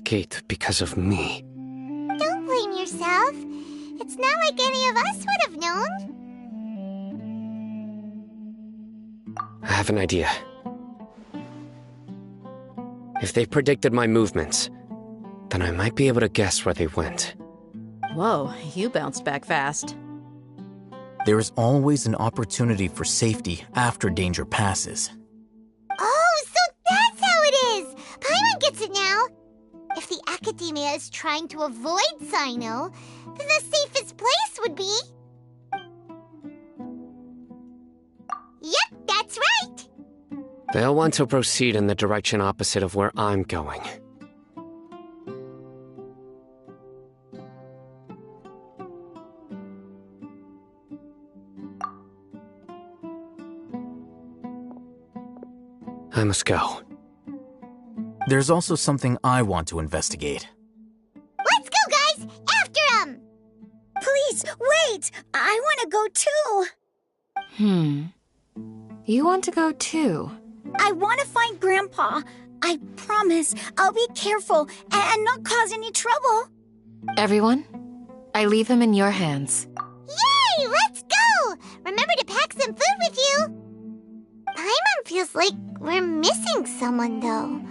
gate because of me. Don't blame yourself. It's not like any of us would have known. I have an idea. If they predicted my movements, then I might be able to guess where they went. Whoa, you bounced back fast. There is always an opportunity for safety after danger passes. Oh, so that's how it is! Paimon gets it now! If the Academia is trying to avoid Cyno, then the safest place would be... Yep, that's right! They'll want to proceed in the direction opposite of where I'm going. I must go. There's also something I want to investigate. Let's go, guys! After him! Please, wait! I want to go too! You want to go too? I want to find Grandpa. I promise I'll be careful and not cause any trouble. Everyone, I leave him in your hands. Yay! Let's go! Remember to pack some food with you! Paimon feels like we're missing someone, though.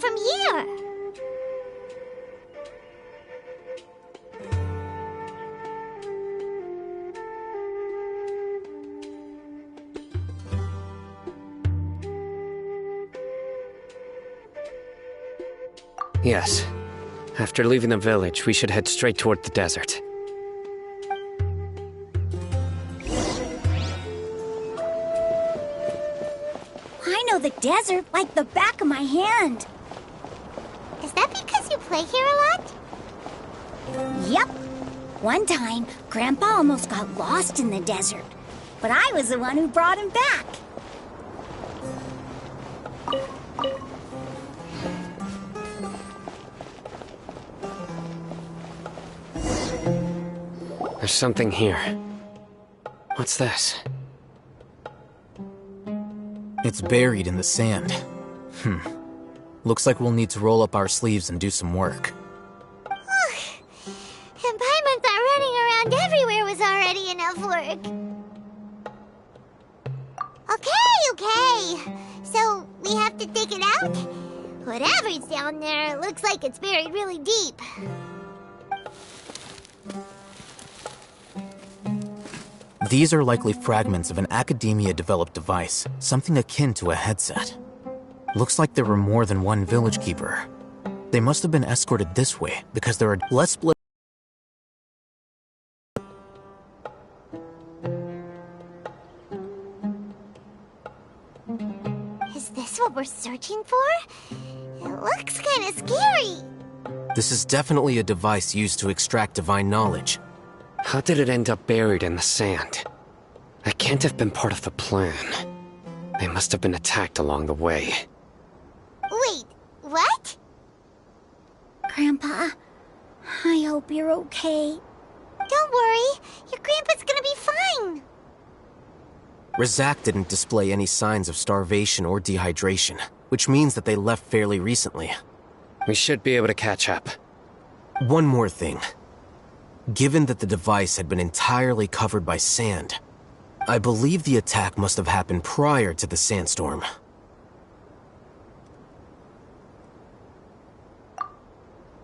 From here? Yes. After leaving the village, we should head straight toward the desert. I know the desert like the back of my hand. Is that because you play here a lot? Yep. One time, Grandpa almost got lost in the desert, but I was the one who brought him back. There's something here. What's this? It's buried in the sand. Looks like we'll need to roll up our sleeves and do some work. And Paimon thought running around everywhere was already enough work. Okay. So, we have to dig it out? Whatever's down there looks like it's buried really deep. The These are likely fragments of an Academia-developed device, something akin to a headset. Looks like there were more than one village keeper. They must have been escorted this way, because there are less blood. Is this what we're searching for? It looks kind of scary. This is definitely a device used to extract divine knowledge. How did it end up buried in the sand? That can't have been part of the plan. They must have been attacked along the way. Wait, what? Grandpa, I hope you're okay. Don't worry, your grandpa's gonna be fine. Razak didn't display any signs of starvation or dehydration, which means that they left fairly recently. We should be able to catch up. One more thing. Given that the device had been entirely covered by sand, I believe the attack must have happened prior to the sandstorm.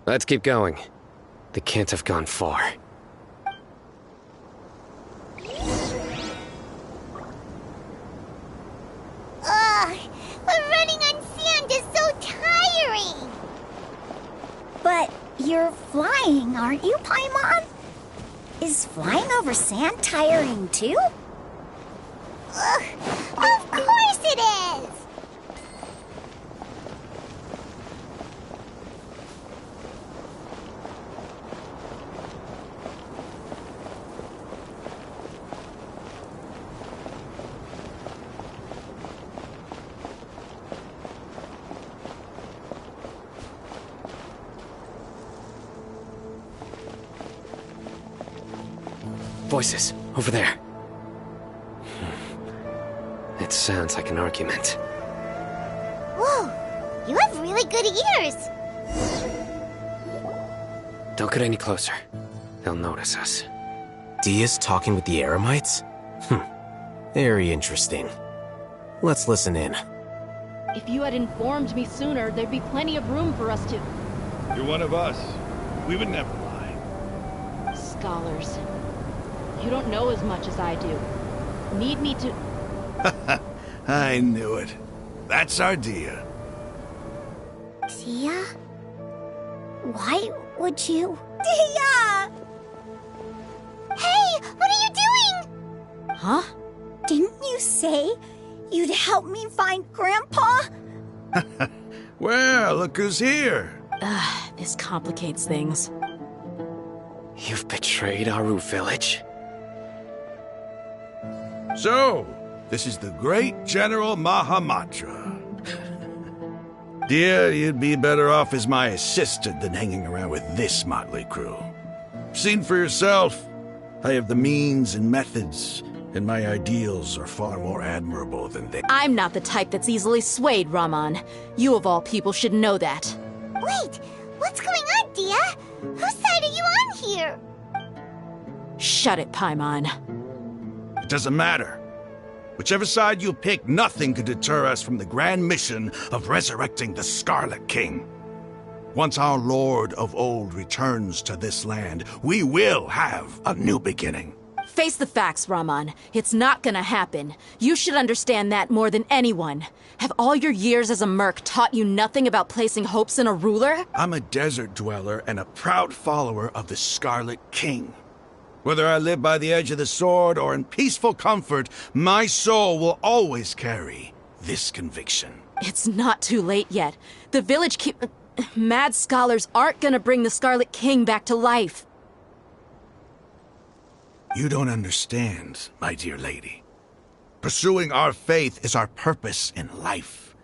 Let's keep going. They can't have gone far. Ugh, but running on sand is so tiring. But you're flying, aren't you, Paimon? Is flying over sand tiring too? Ugh, of course it is. Voices, over there. It sounds like an argument. Whoa, you have really good ears. Don't get any closer. They'll notice us. Dia's talking with the Eremites? Very interesting. Let's listen in. If you had informed me sooner, there'd be plenty of room for us to... You're one of us. We would never lie. Scholars. You don't know as much as I do. Need me to... I knew it. That's our Dia. Dia? Why would you? Dia! Hey, what are you doing? Huh? Didn't you say you'd help me find Grandpa? Well, look who's here. This complicates things. You've betrayed Aru village? So, this is the great General Mahamatra. Dia, you'd be better off as my assistant than hanging around with this motley crew. Seen for yourself, I have the means and methods, and my ideals are far more admirable than they... I'm not the type that's easily swayed, Raman. You of all people should know that. Wait, what's going on, Dia? Whose side are you on here? Shut it, Paimon. It doesn't matter. Whichever side you pick, nothing could deter us from the grand mission of resurrecting the Scarlet King. Once our Lord of Old returns to this land, we will have a new beginning. Face the facts, Raman. It's not gonna happen. You should understand that more than anyone. Have all your years as a merc taught you nothing about placing hopes in a ruler? I'm a desert dweller and a proud follower of the Scarlet King. Whether I live by the edge of the sword or in peaceful comfort, my soul will always carry this conviction. It's not too late yet. The village mad scholars aren't gonna bring the Scarlet King back to life. You don't understand, my dear lady. Pursuing our faith is our purpose in life.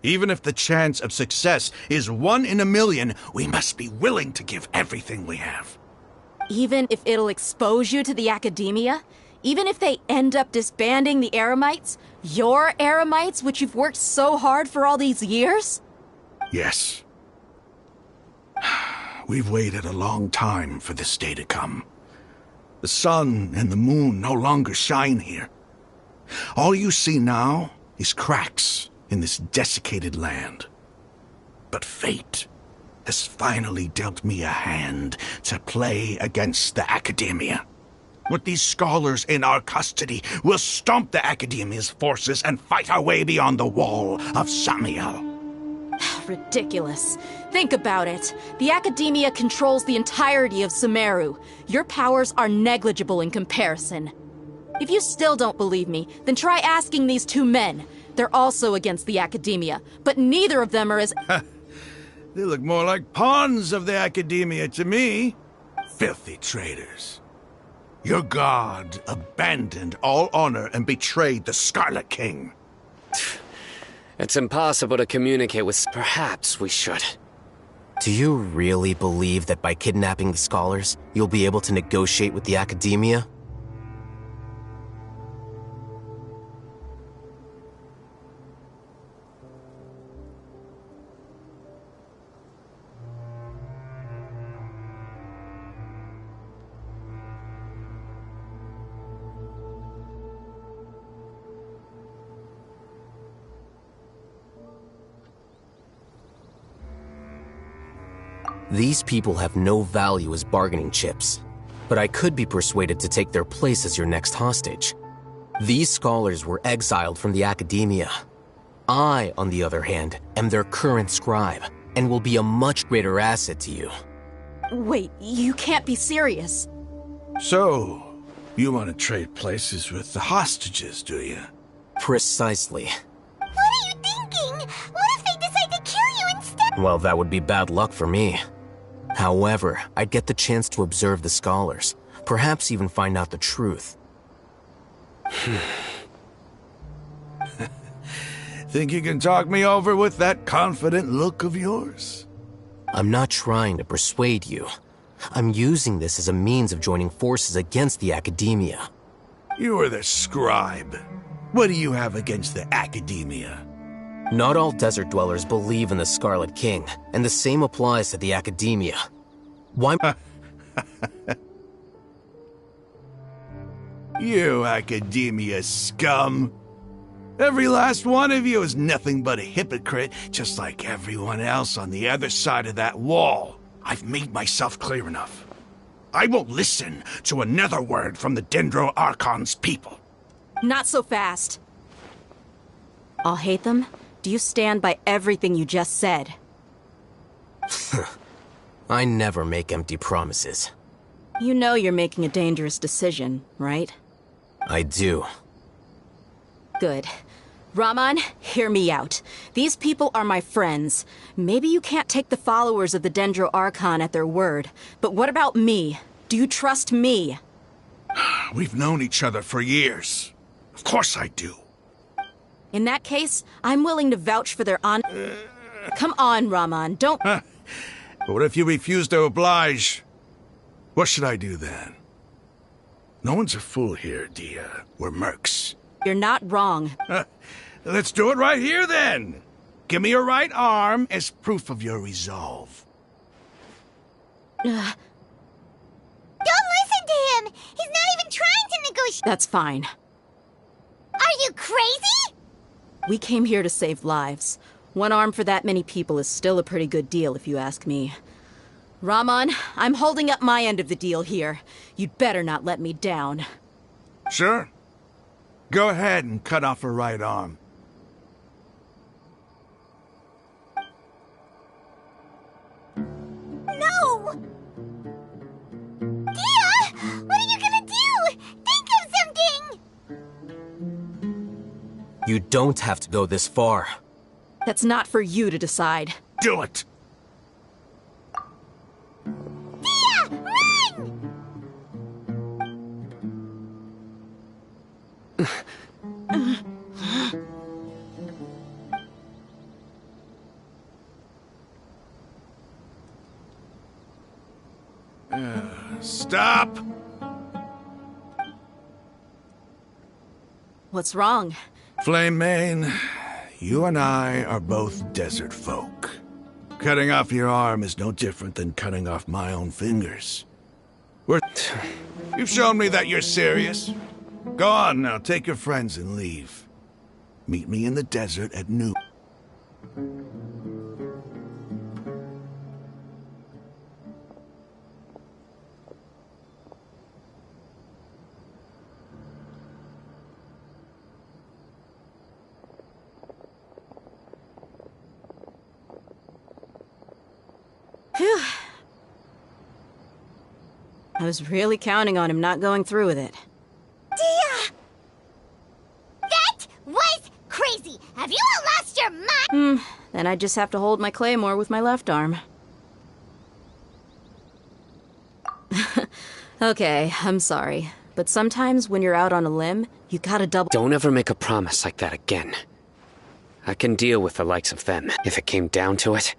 Even if the chance of success is 1 in a million, we must be willing to give everything we have. Even if it'll expose you to the Academia? Even if they end up disbanding the Eremites? Your Eremites, which you've worked so hard for all these years? Yes. We've waited a long time for this day to come. The sun and the moon no longer shine here. All you see now is cracks in this desiccated land. But fate has finally dealt me a hand to play against the Academia. With these scholars in our custody, we'll stomp the Academia's forces and fight our way beyond the wall of Samiel. Ridiculous. Think about it. The Academia controls the entirety of Sumeru. Your powers are negligible in comparison. If you still don't believe me, then try asking these two men. They're also against the Academia, but neither of them are as... They look more like pawns of the Academia to me. Filthy traitors. Your god abandoned all honor and betrayed the Scarlet King. It's impossible to communicate with... Perhaps we should. Do you really believe that by kidnapping the scholars, you'll be able to negotiate with the Academia? These people have no value as bargaining chips, but I could be persuaded to take their place as your next hostage. These scholars were exiled from the Academia. I, on the other hand, am their current scribe, and will be a much greater asset to you. Wait, you can't be serious. So, you want to trade places with the hostages, do you? Precisely. What are you thinking? What if they decide to kill you instead? Well, that would be bad luck for me. However, I'd get the chance to observe the scholars, perhaps even find out the truth. Think you can talk me over with that confident look of yours? I'm not trying to persuade you. I'm using this as a means of joining forces against the Academia. You are the scribe. What do you have against the Academia? Not all desert dwellers believe in the Scarlet King, and the same applies to the Academia. Why? You Academia scum. Every last one of you is nothing but a hypocrite, just like everyone else on the other side of that wall. I've made myself clear enough. I won't listen to another word from the Dendro Archon's people. Not so fast. I'll hate them. Do you stand by everything you just said? I never make empty promises. You know you're making a dangerous decision, right? I do. Good. Raman, hear me out. These people are my friends. Maybe you can't take the followers of the Dendro Archon at their word, but what about me? Do you trust me? We've known each other for years. Of course I do. In that case, I'm willing to vouch for their Come on, Raman, don't... But what if you refuse to oblige? What should I do then? No one's a fool here, Dia. We're mercs. You're not wrong. Let's do it right here, then. Give me your right arm as proof of your resolve. Don't listen to him! He's not even trying to negotiate! That's fine. Are you crazy? We came here to save lives. One arm for that many people is still a pretty good deal, if you ask me. Raman, I'm holding up my end of the deal here. You'd better not let me down. Sure. Go ahead and cut off her right arm. No! Dia! What are you gonna do? Think of something! You don't have to go this far. That's not for you to decide. Do it! Dia! Run! Stop! What's wrong? Flame Mane, you and I are both desert folk. Cutting off your arm is no different than cutting off my own fingers. You've shown me that you're serious. Go on now, take your friends and leave. Meet me in the desert at noon. Phew. I was really counting on him not going through with it. Dia! That was crazy! Have you all lost your mind? Then I just have to hold my claymore with my left arm. Okay, I'm sorry. But sometimes when you're out on a limb, you gotta double— Don't ever make a promise like that again. I can deal with the likes of them. If it came down to it,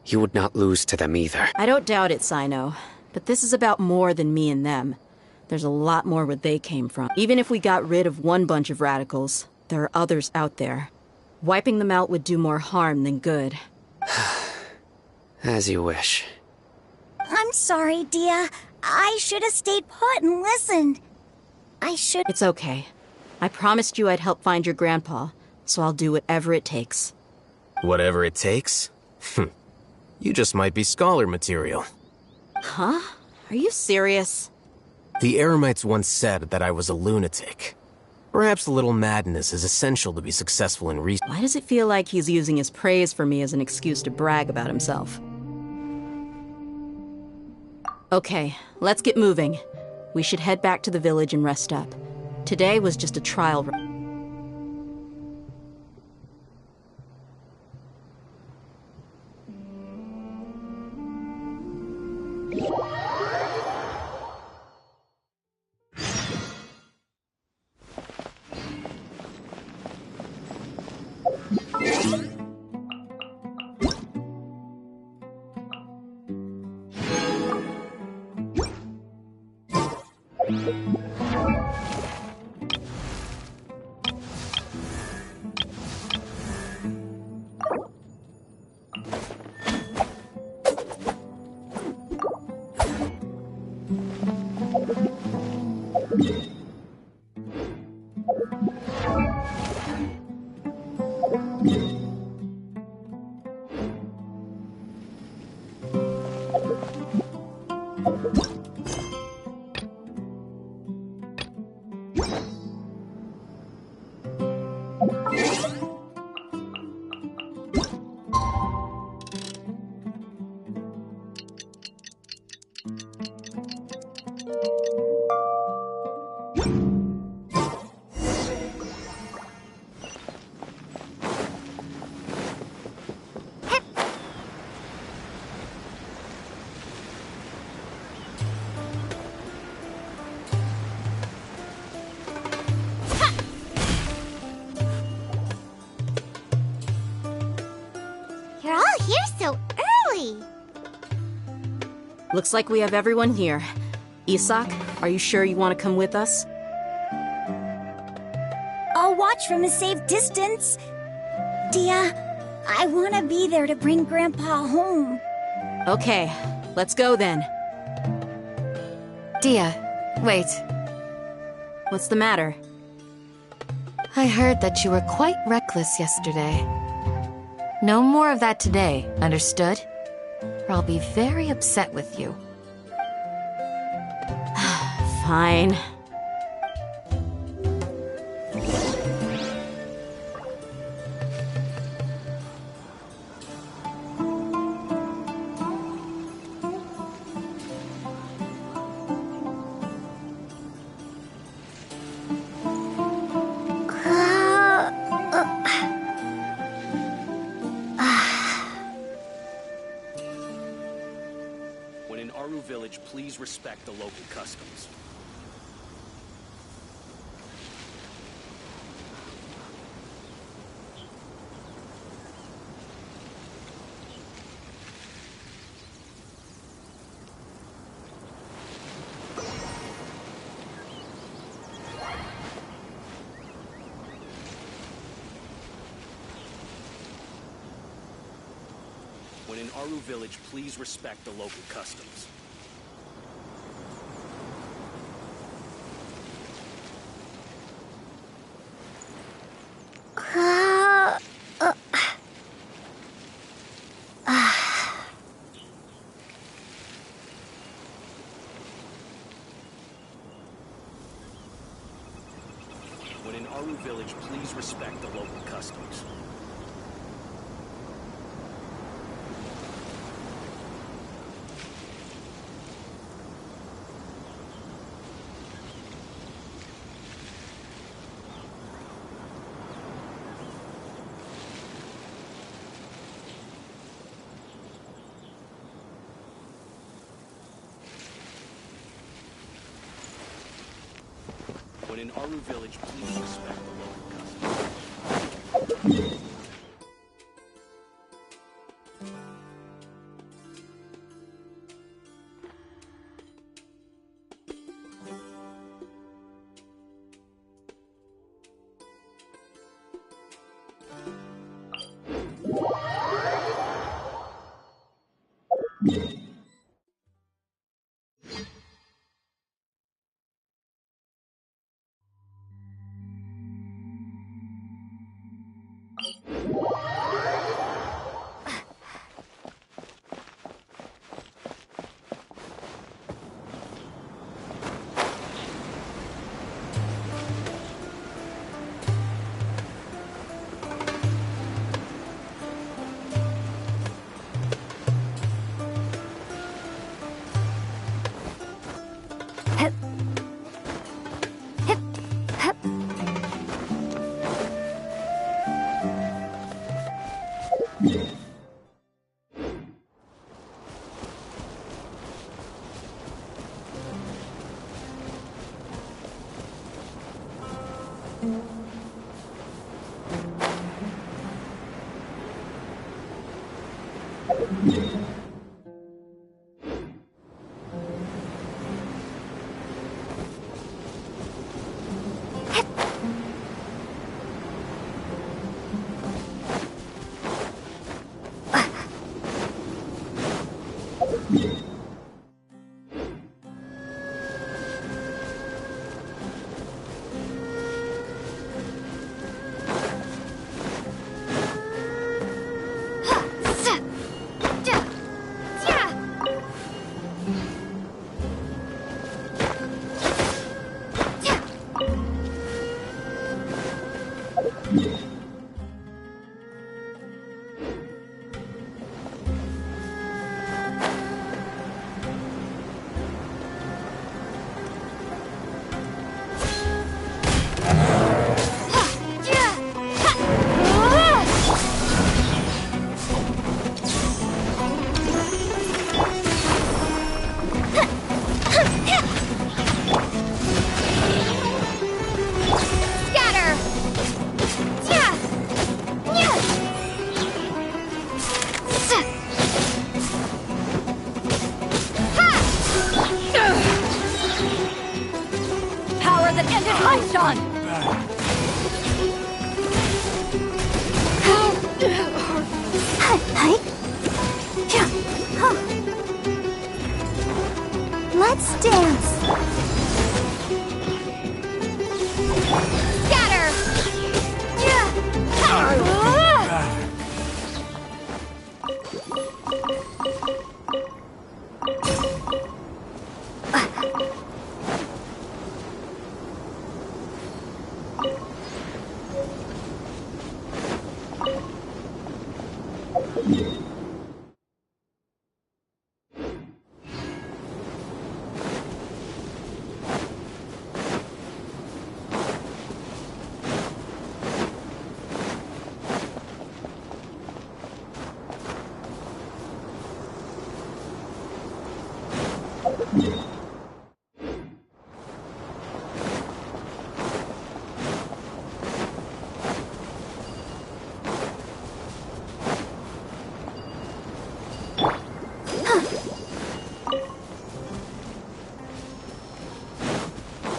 you would not lose to them either. I don't doubt it, Sino. But this is about more than me and them. There's a lot more where they came from. Even if we got rid of one bunch of radicals, there are others out there. Wiping them out would do more harm than good. As you wish. I'm sorry, Dia. I should have stayed put and listened. It's okay. I promised you I'd help find your grandpa, so I'll do whatever it takes. Whatever it takes? You just might be scholar material. Huh? Are you serious? The Eremites once said that I was a lunatic. Perhaps a little madness is essential to be successful in research. Why does it feel like he's using his praise for me as an excuse to brag about himself? Okay, let's get moving. We should head back to the village and rest up. Today was just a trial run. You're all here so early. Looks like we have everyone here. Isak, are you sure you want to come with us? I'll watch from a safe distance. Dia, I want to be there to bring Grandpa home. Okay, let's go then. Dia, wait. What's the matter? I heard that you were quite reckless yesterday. No more of that today, understood? Or I'll be very upset with you. Fine. When in Aru village, please respect the local customs. When in Aru village, please respect the local customs. When in Aru village, please respect the local customs. Anyone in Aru Village, please respect the local customs. Let's dance. Scatter.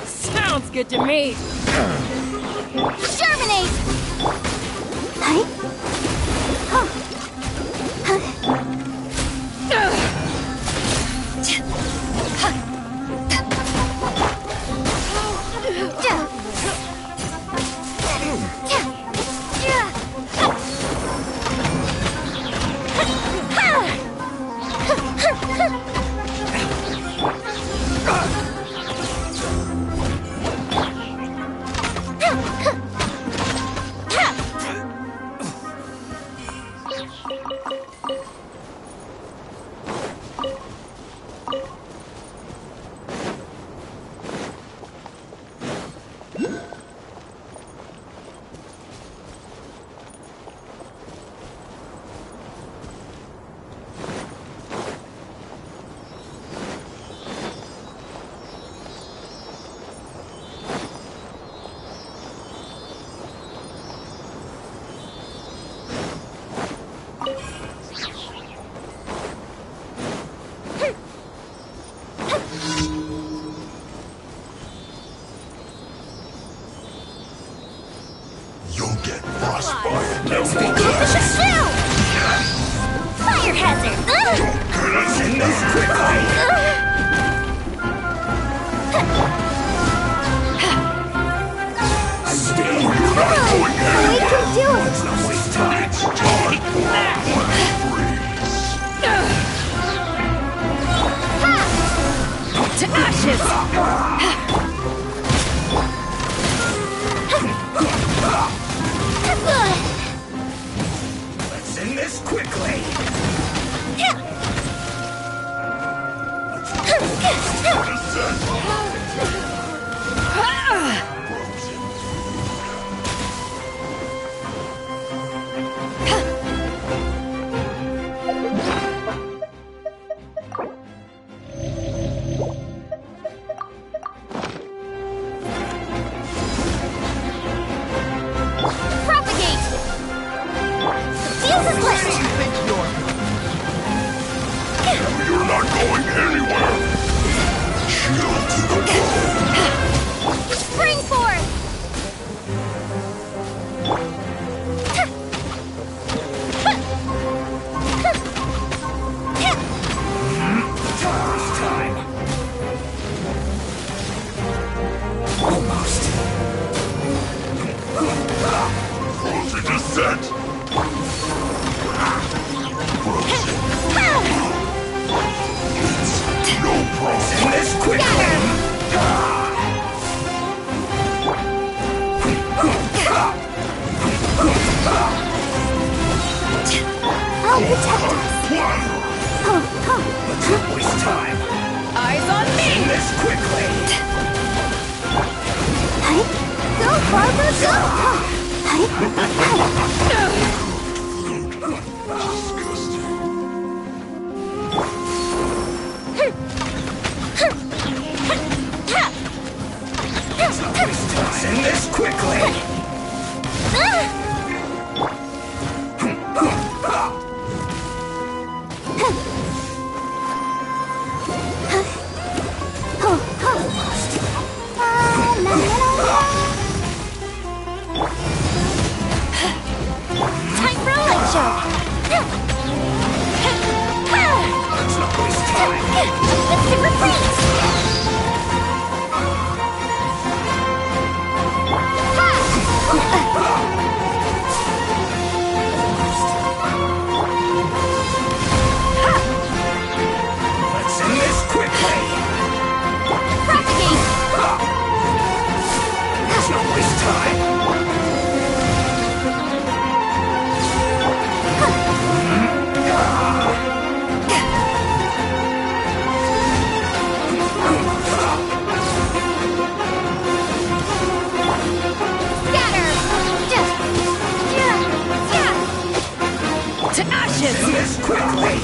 Sounds good to me. Germinate! Hey? Huh. get frostbite. Let's begin. Fire hazard. Get us in this quickly. Stay. You're not going anywhere. We can do it. Let's not waste time. It's time for a freeze. To ashes! Let's end this quickly. Propagate. Fuse is lit. You're not going anywhere. Chill to the bone. Spring forth. This time. Almost. Frozen descent. No problem. In this quickly. I'll protect us. Let's not waste time. Eyes on me! In this quickly. Go, Barbara, go! Let's not waste time. In this quickly. Time for a light show! Let's not waste time. Let's hit reprise! Let's end this quickly. Propagate! Let's not waste time. To ashes! End this quickly.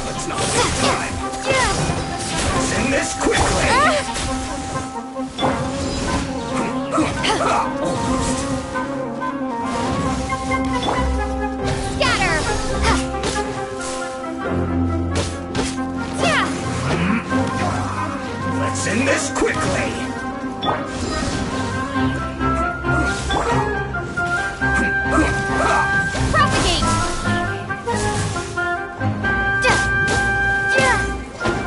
Let's not waste time. Let's end this quickly. Let's end this quickly. Propagate!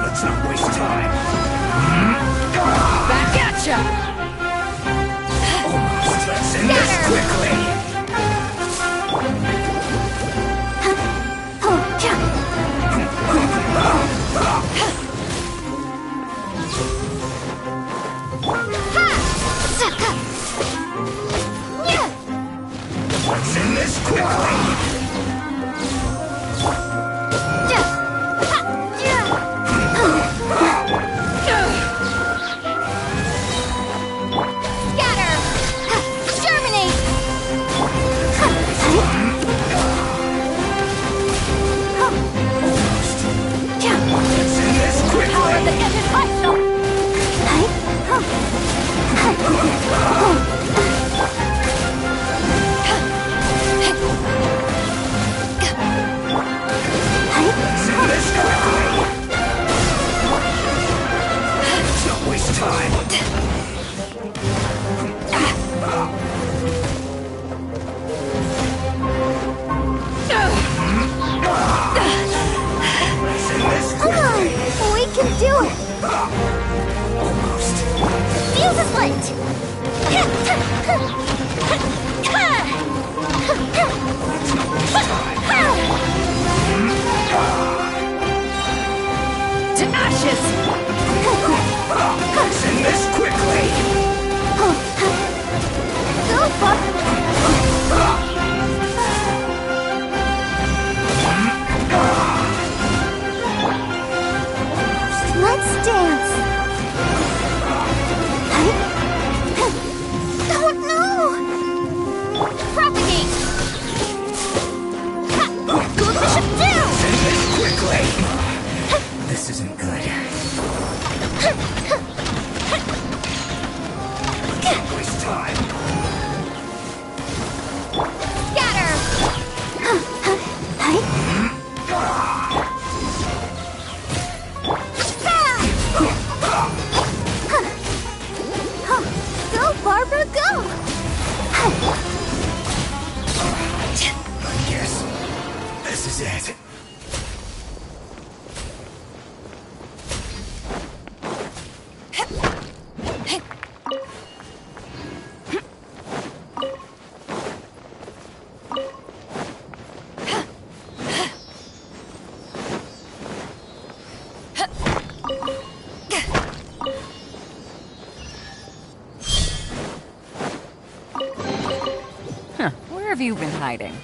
Let's not waste time. Back at ya! Almost. Let's end this quickly. is it? Where have you been hiding?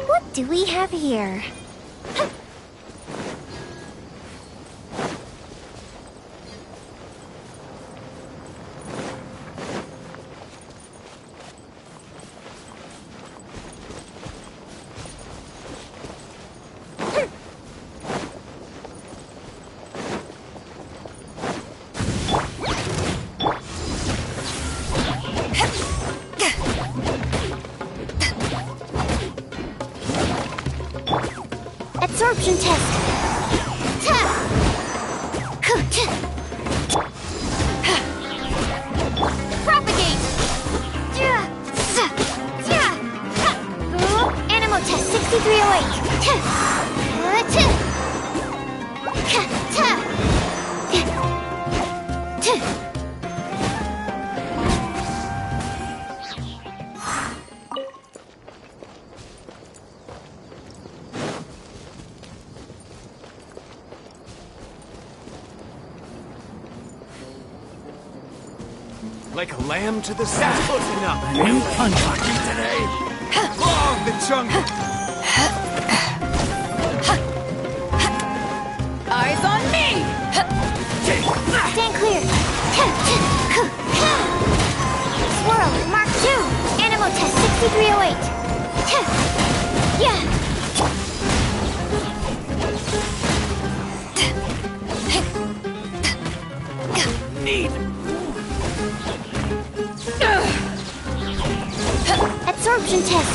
What do we have here? Absorption test. Propagate. Animal test 6308. Like a lamb to the slaughter. That's close enough. You unlucky today. Long the jungle. Eyes on me! Stand clear. Swirl, Mark 2. Animal test 6308. Yeah. Need. Absorption test.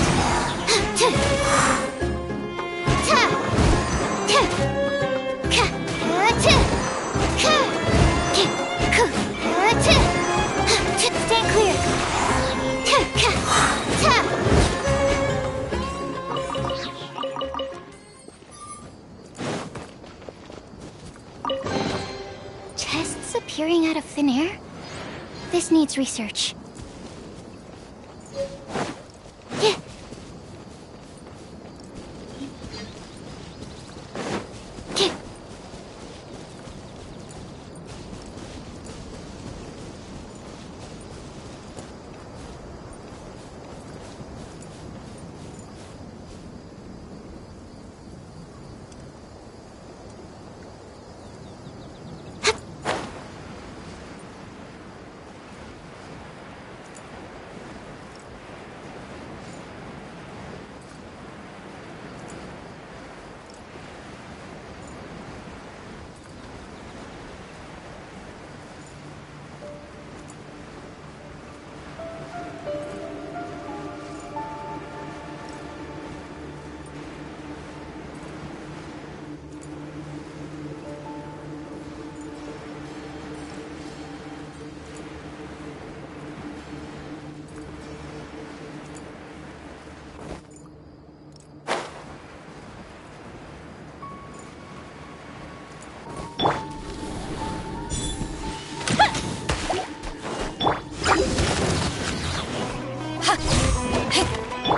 appearing out of thin air? This needs research.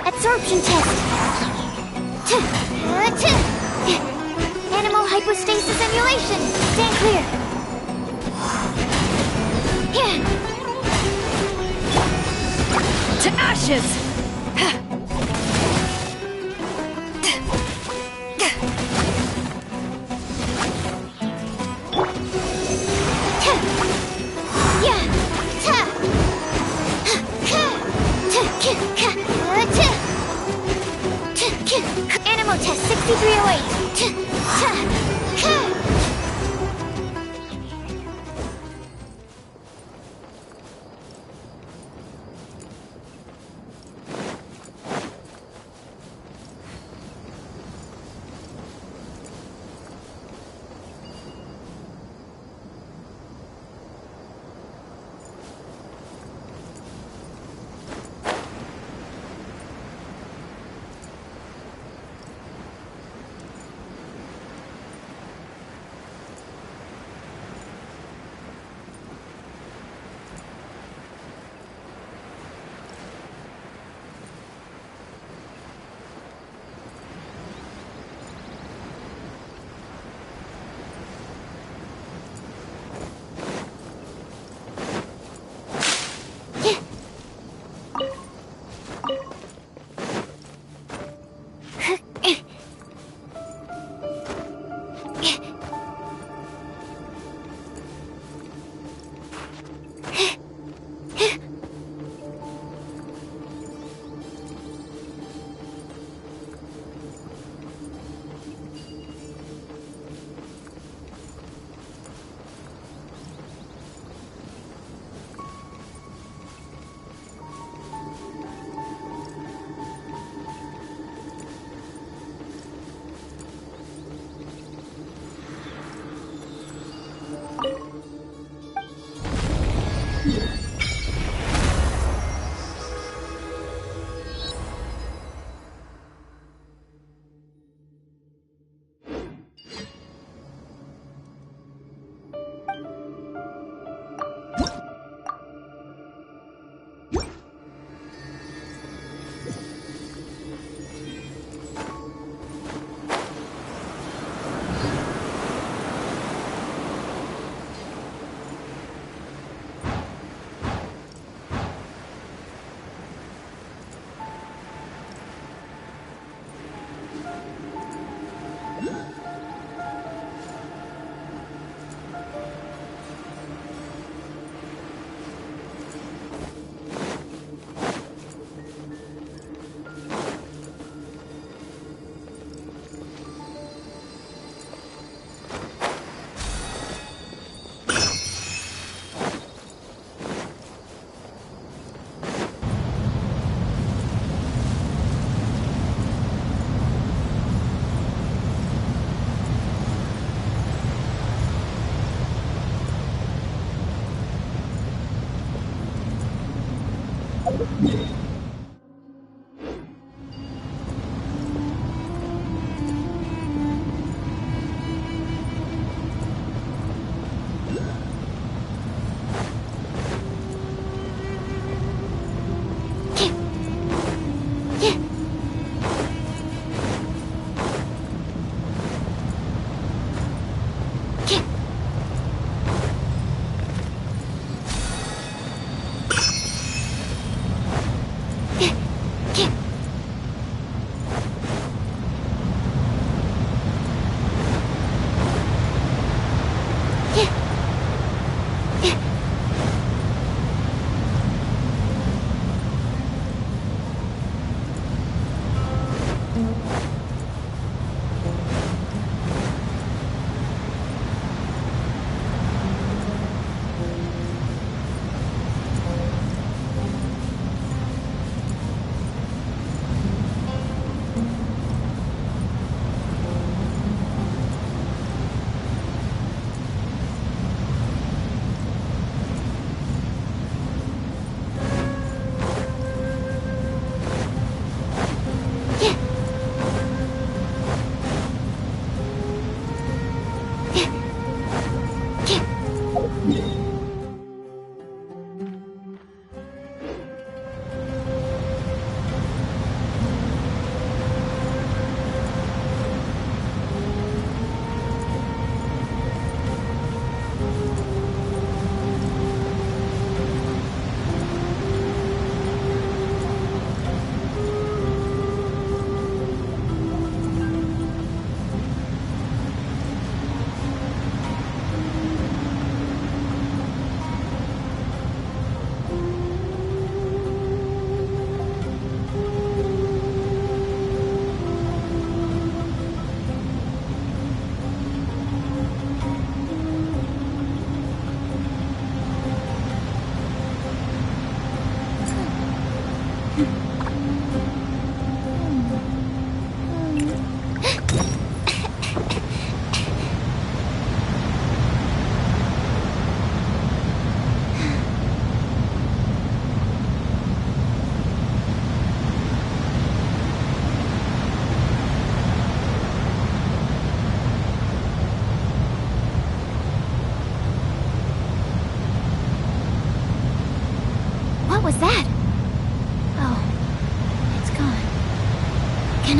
Absorption test. Animal hypostasis emulation. Stand clear. To ashes! Animal test 6308.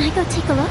I go take a look?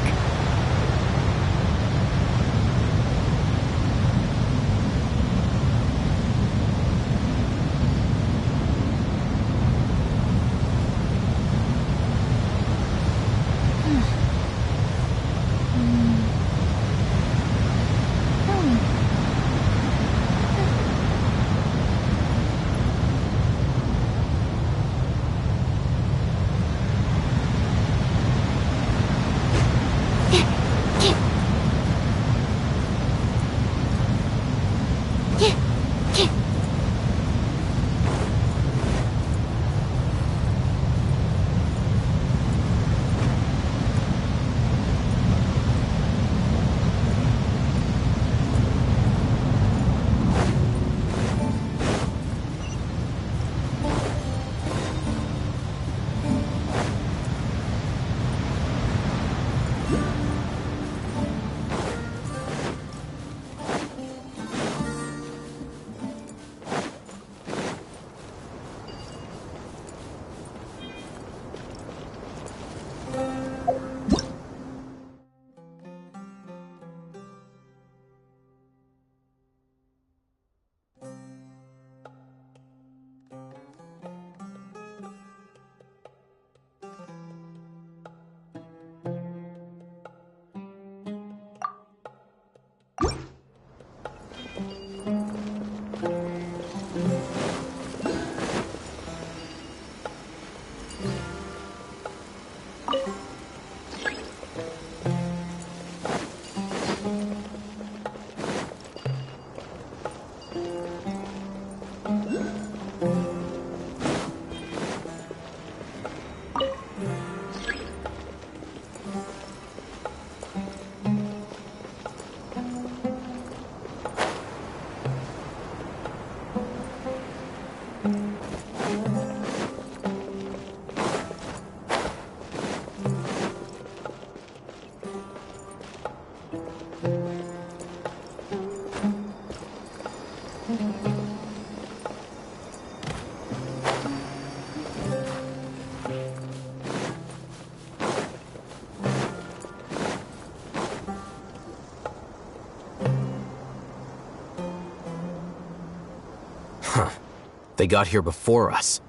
They got here before us.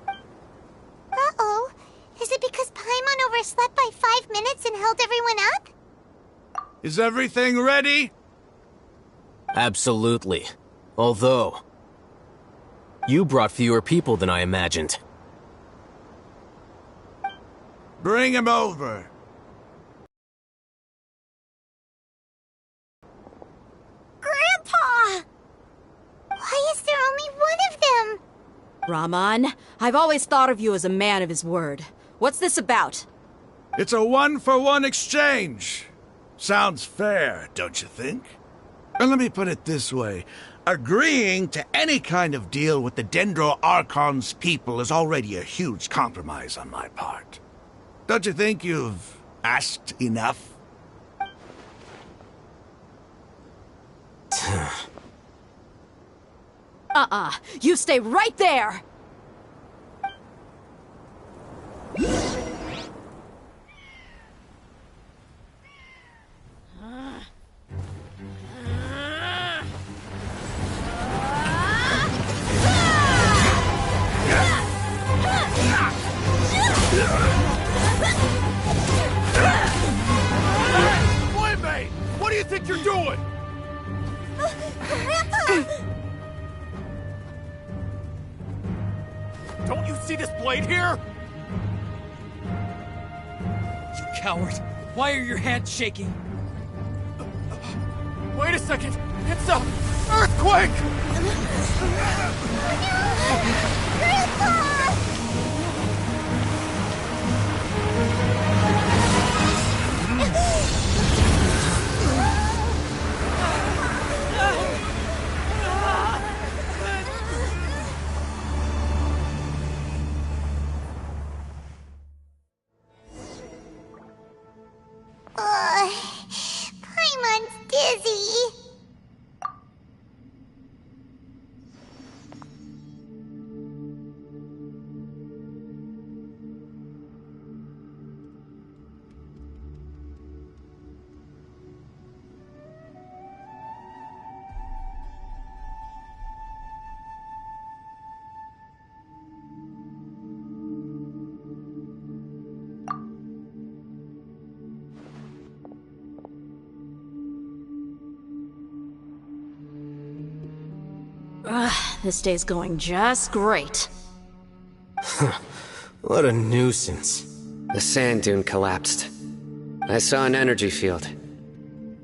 Uh-oh. Is it because Paimon overslept by 5 minutes and held everyone up? Is everything ready? Absolutely. Although, you brought fewer people than I imagined. Bring him over. Grandpa! Why is there only one of them? Raman, I've always thought of you as a man of his word. What's this about? It's a one-for-one exchange. Sounds fair, don't you think? And let me put it this way. Agreeing to any kind of deal with the Dendro Archon's people is already a huge compromise on my part. Don't you think you've asked enough? You stay right there! Playmate! What do you think you're doing? Grandpa! Don't you see this blade here? You coward! Why are your hands shaking? Wait a second! It's a earthquake! Grandpa! Paimon's dizzy. This day's going just great. What a nuisance. The sand dune collapsed. I saw an energy field.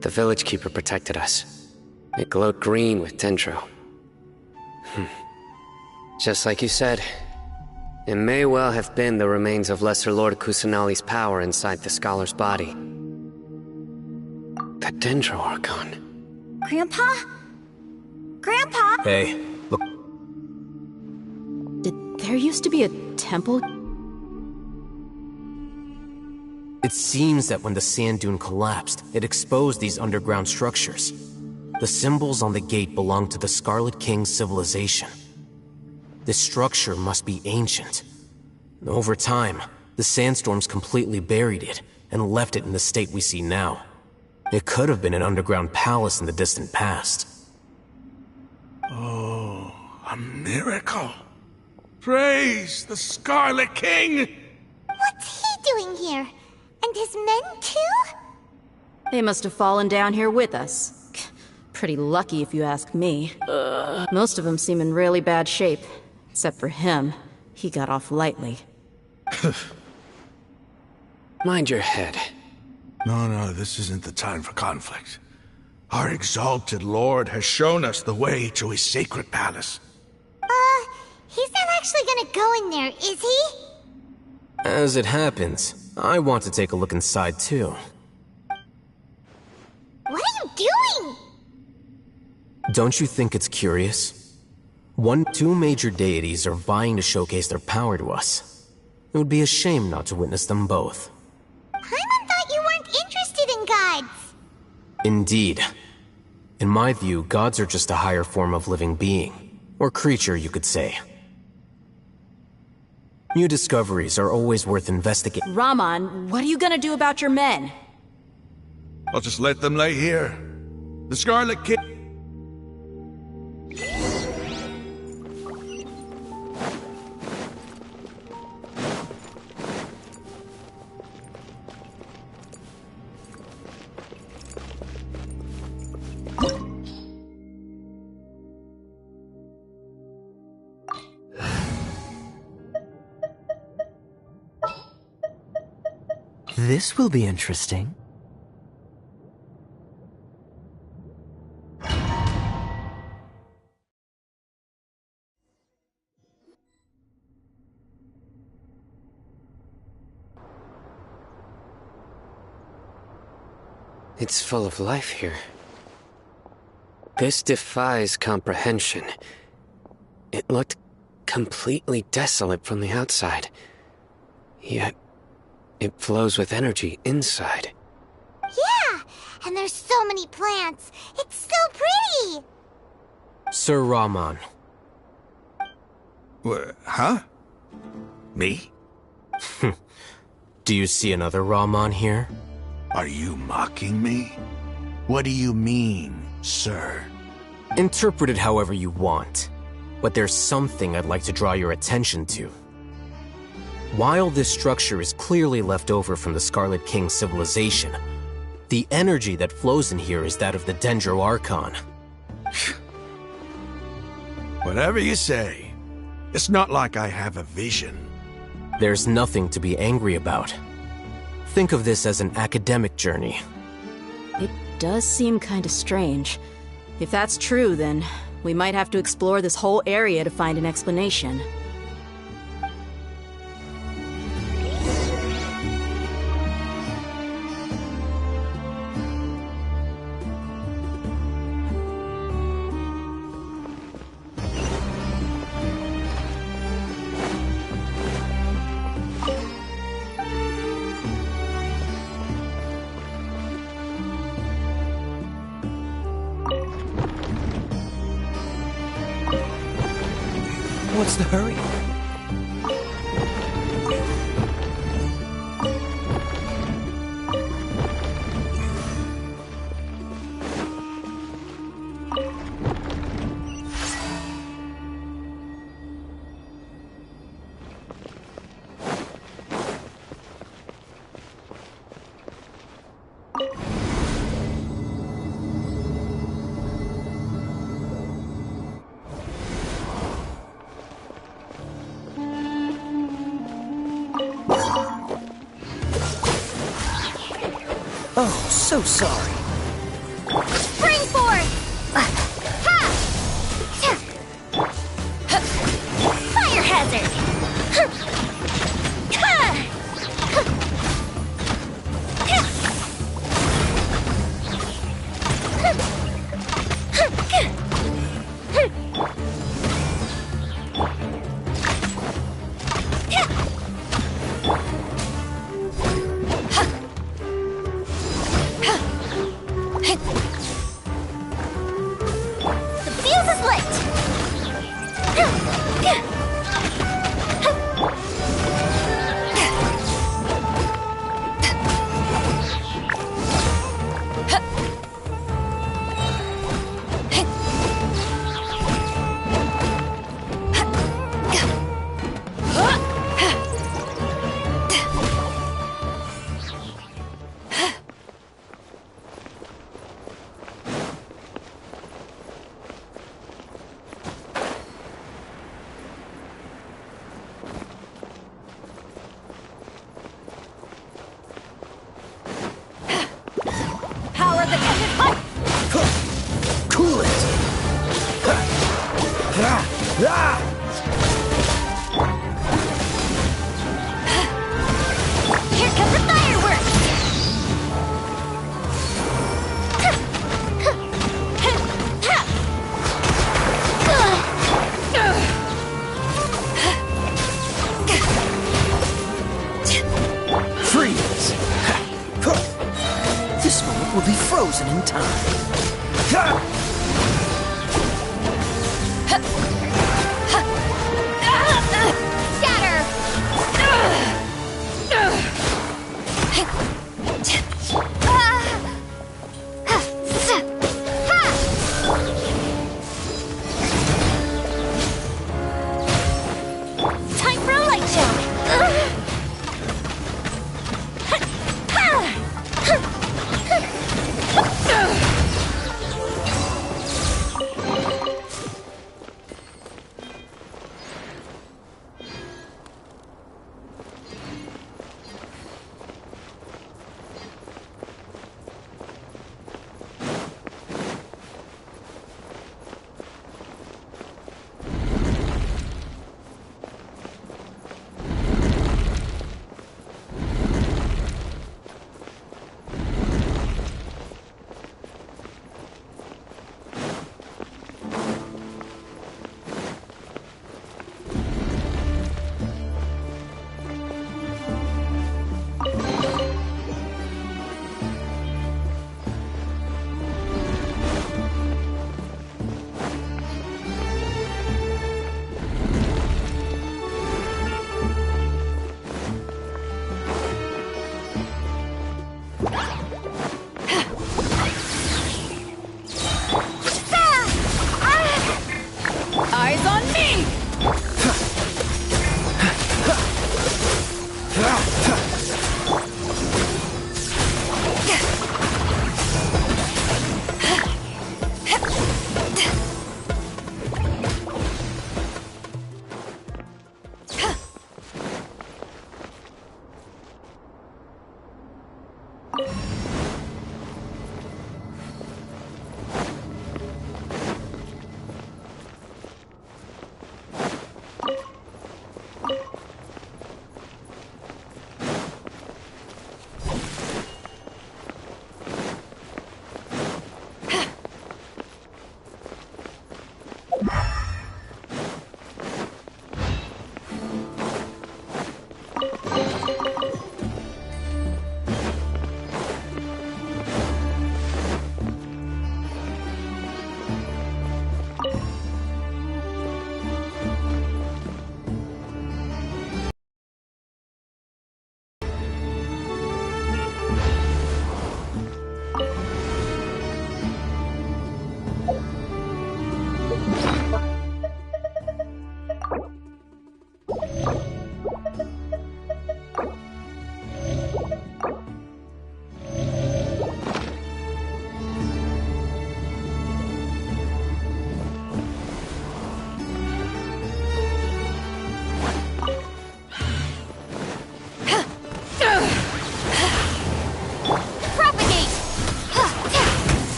The village keeper protected us. It glowed green with dendro. Just like you said, it may well have been the remains of Lesser Lord Kusanali's power inside the scholar's body. The Dendro Archon. Grandpa? Grandpa? Hey, look. Did there used to be a temple? It seems that when the sand dune collapsed, it exposed these underground structures. The symbols on the gate belong to the Scarlet King's civilization. This structure must be ancient. Over time, the sandstorms completely buried it and left it in the state we see now. It could have been an underground palace in the distant past. Oh, a miracle. Praise the Scarlet King! What's he doing here? And his men too? They must have fallen down here with us. Pretty lucky if you ask me. Most of them seem in really bad shape. Except for him. He got off lightly. Mind your head. No, this isn't the time for conflict. Our exalted lord has shown us the way to his sacred palace. He's not actually gonna go in there, is he? As it happens, I want to take a look inside too. What are you doing? Don't you think it's curious? Two major deities are vying to showcase their power to us. It would be a shame not to witness them both. Paimon thought you weren't interested in gods. Indeed. In my view, gods are just a higher form of living being. Or creature, you could say. New discoveries are always worth investigating. Raman, what are you gonna do about your men? I'll just let them lay here. The Scarlet King... This will be interesting. It's full of life here. This defies comprehension. It looked completely desolate from the outside. Yet, it flows with energy inside. Yeah, and there's so many plants. It's so pretty. Sir Raman. Huh? Me? Do you see another Raman here? Are you mocking me? What do you mean, sir? Interpret it however you want. But there's something I'd like to draw your attention to. While this structure is clearly left over from the Scarlet King's civilization, the energy that flows in here is that of the Dendro Archon. Whatever you say. It's not like I have a vision. There's nothing to be angry about. Think of this as an academic journey. It does seem kinda strange. If that's true, then we might have to explore this whole area to find an explanation. What's the hurry? Oh, so sorry. Spring forth! Fire hazard! The fuse is lit! Power the engine pipe! Cool it! Here comes the fireworks! Freeze! This moment will be frozen in time. Scatter! Time for a light show!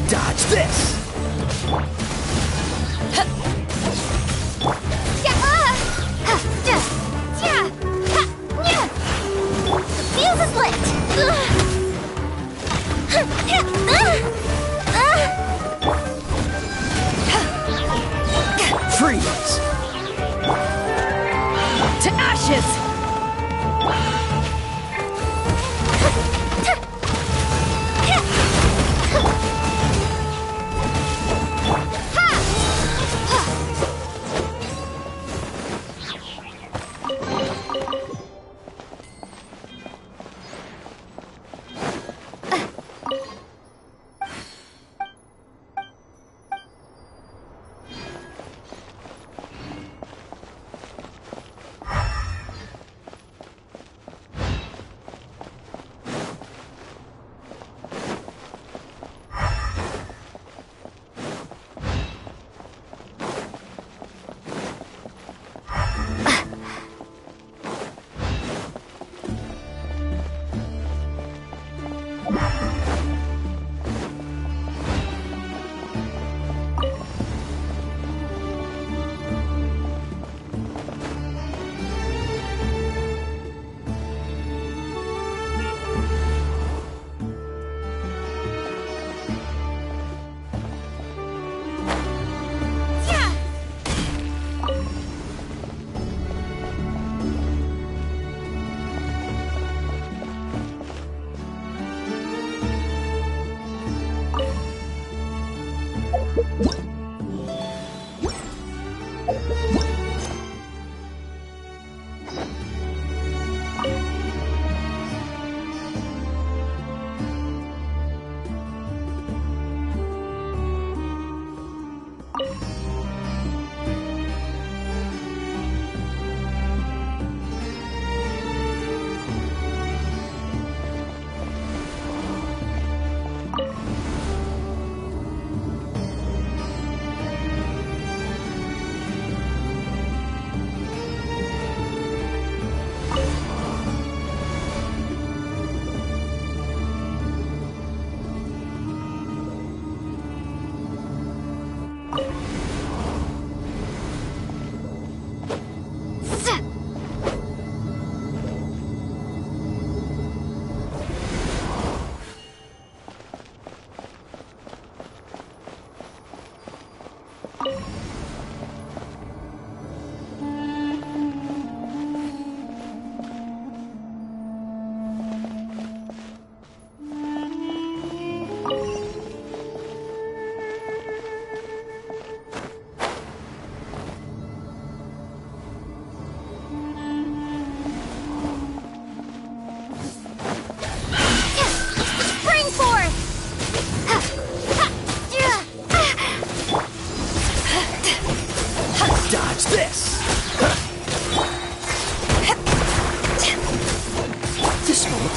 Dodge this! Fuse is lit! Freeze! To ashes!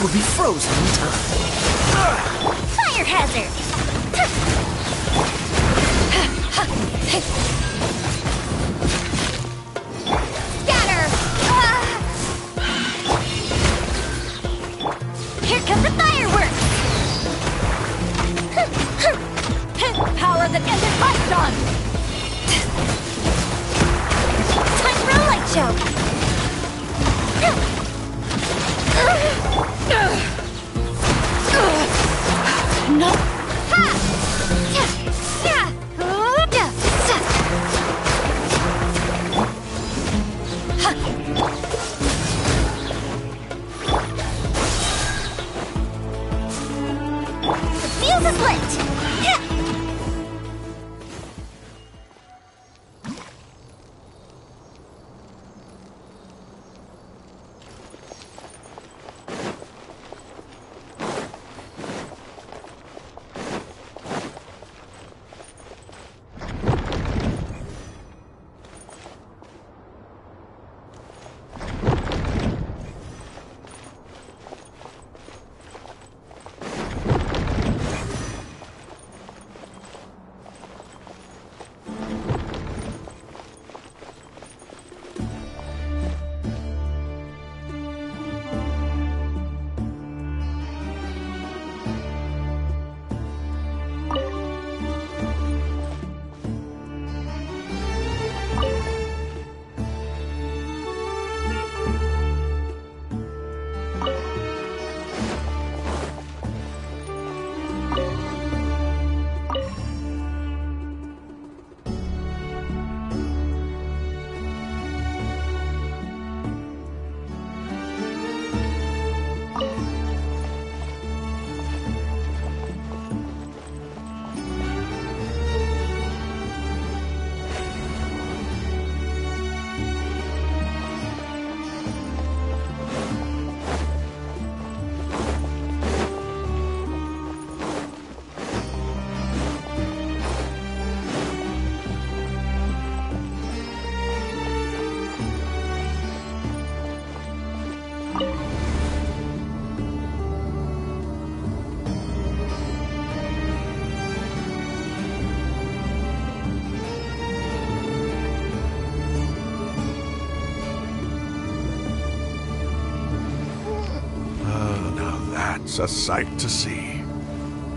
will be frozen in time. Fire hazard! Scatter! Here come the fireworks! Power that ended Python! Time for a light show! No! The fuse is lit! It's a sight to see.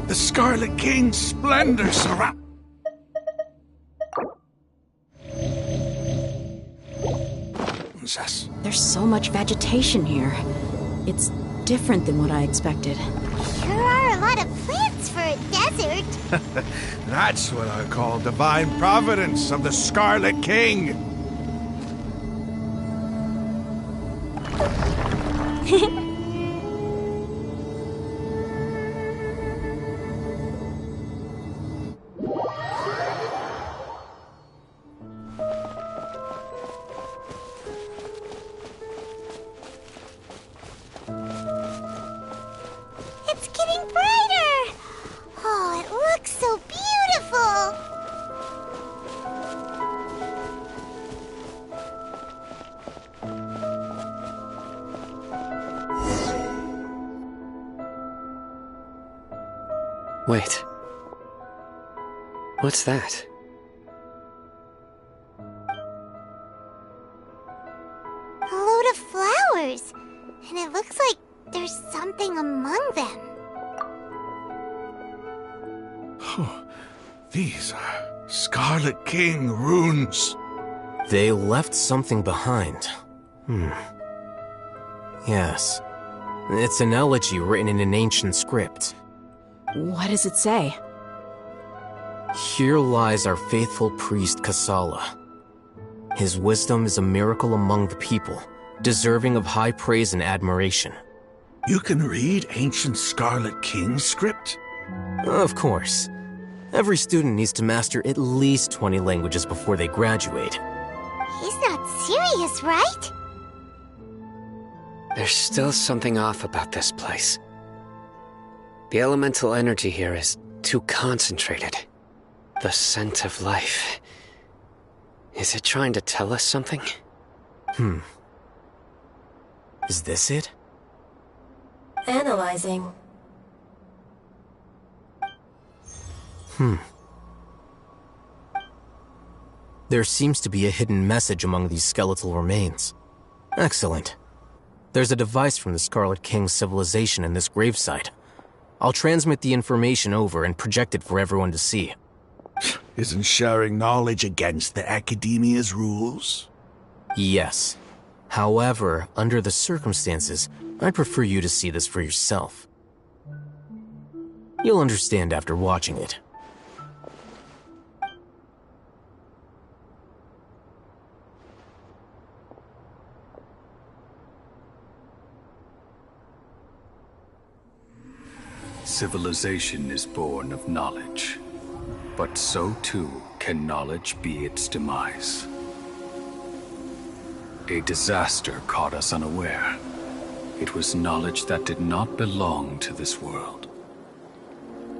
The Scarlet King's splendor surround... There's so much vegetation here. It's different than what I expected. Sure are a lot of plants for a desert. That's what I call divine providence of the Scarlet King. It's getting brighter! Oh, it looks so beautiful! Wait. What's that? A load of flowers, and it looks like there's something among them. Oh, these are Scarlet King runes. They left something behind. Yes. It's an elegy written in an ancient script. What does it say? Here lies our faithful priest Kasala. His wisdom is a miracle among the people, deserving of high praise and admiration. You can read ancient Scarlet King script? Of course. Every student needs to master at least 20 languages before they graduate. He's not serious, right? There's still something off about this place. The elemental energy here is too concentrated. The scent of life. Is it trying to tell us something? Is this it? Analyzing. There seems to be a hidden message among these skeletal remains. Excellent. There's a device from the Scarlet King's civilization in this gravesite. I'll transmit the information over and project it for everyone to see. Isn't sharing knowledge against the Academia's rules? Yes. However, under the circumstances, I'd prefer you to see this for yourself. You'll understand after watching it. Civilization is born of knowledge, but so too can knowledge be its demise. A disaster caught us unaware. It was knowledge that did not belong to this world.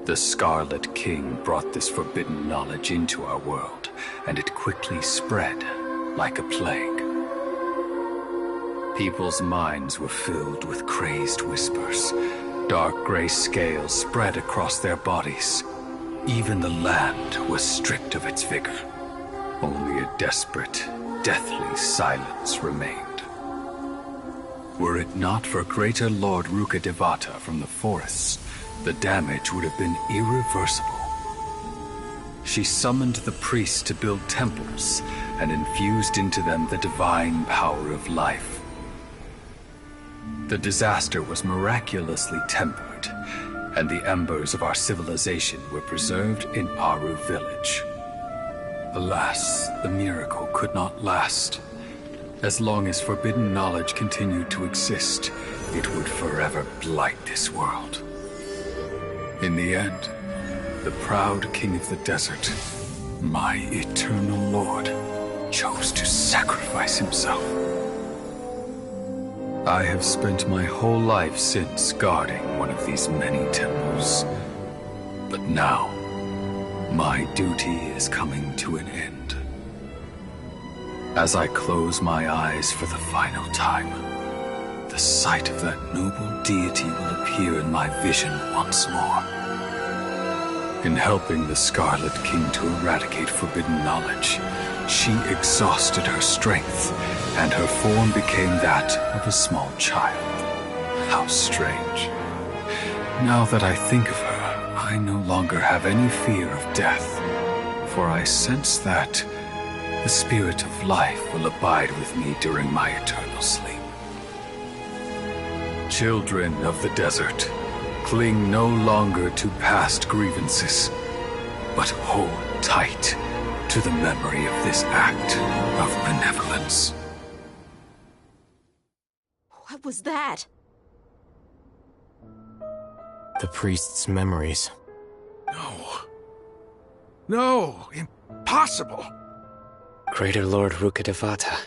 The Scarlet King brought this forbidden knowledge into our world, and it quickly spread like a plague. People's minds were filled with crazed whispers. Dark gray scales spread across their bodies. Even the land was stripped of its vigor. Only a desperate, deathly silence remained. Were it not for greater Lord Rukkhadevata from the forests, the damage would have been irreversible. She summoned the priests to build temples and infused into them the divine power of life. The disaster was miraculously tempered, and the embers of our civilization were preserved in Aru village. Alas, the miracle could not last. As long as forbidden knowledge continued to exist, it would forever blight this world. In the end, the proud king of the desert, my eternal lord, chose to sacrifice himself. I have spent my whole life since guarding one of these many temples. But now, my duty is coming to an end. As I close my eyes for the final time, the sight of that noble deity will appear in my vision once more. In helping the Scarlet King to eradicate forbidden knowledge, she exhausted her strength, and her form became that of a small child. How strange. Now that I think of her, I no longer have any fear of death, for I sense that the spirit of life will abide with me during my eternal sleep. Children of the desert, cling no longer to past grievances, but hold tight to the memory of this act of benevolence. What was that? The priest's memories. No, impossible. Greater Lord Rukkhadevata.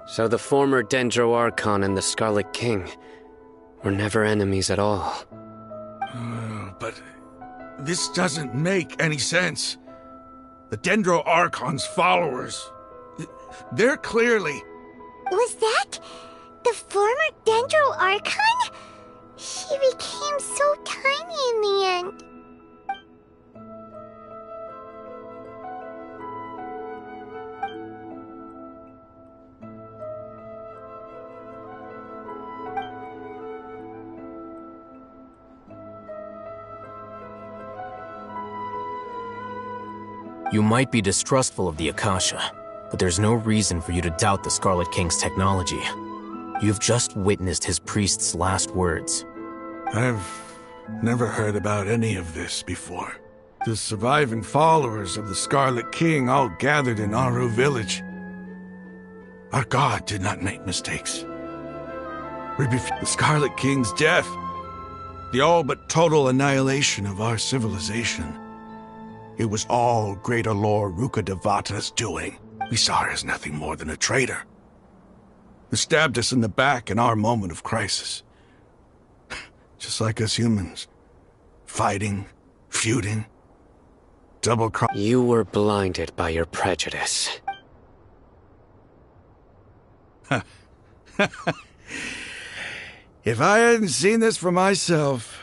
So the former Dendro Archon and the Scarlet King were never enemies at all. But this doesn't make any sense. The Dendro Archon's followers, they're clearly... Was that the former Dendro Archon? He became so tiny in the end. You might be distrustful of the Akasha, but there's no reason for you to doubt the Scarlet King's technology. You've just witnessed his priest's last words. I've never heard about any of this before. The surviving followers of the Scarlet King all gathered in Aru village. Our god did not make mistakes. We refused the Scarlet King's death, the all but total annihilation of our civilization. It was all Greater Lord Rukkhadevata's doing. We saw her as nothing more than a traitor, who stabbed us in the back in our moment of crisis. Just like us humans. Fighting, feuding, double-crossing. You were blinded by your prejudice. If I hadn't seen this for myself,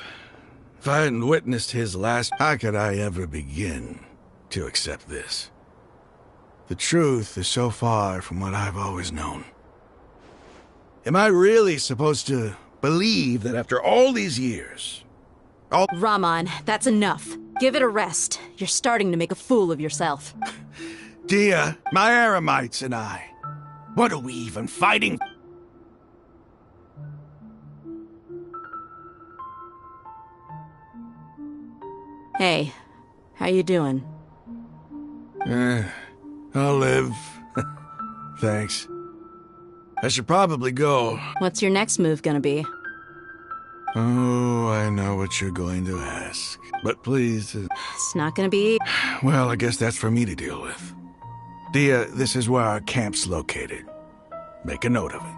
if I hadn't witnessed his last, how could I ever begin to accept this? The truth is so far from what I've always known. Am I really supposed to believe that after all these years, Raman, that's enough. Give it a rest. You're starting to make a fool of yourself. Dia, my Aramites and I, what are we even fighting? Hey, how you doing? I'll live. Thanks. I should probably go. What's your next move gonna be? Oh, I know what you're going to ask. But please... It's not gonna be... Well, I guess that's for me to deal with. Dia, this is where our camp's located. Make a note of it.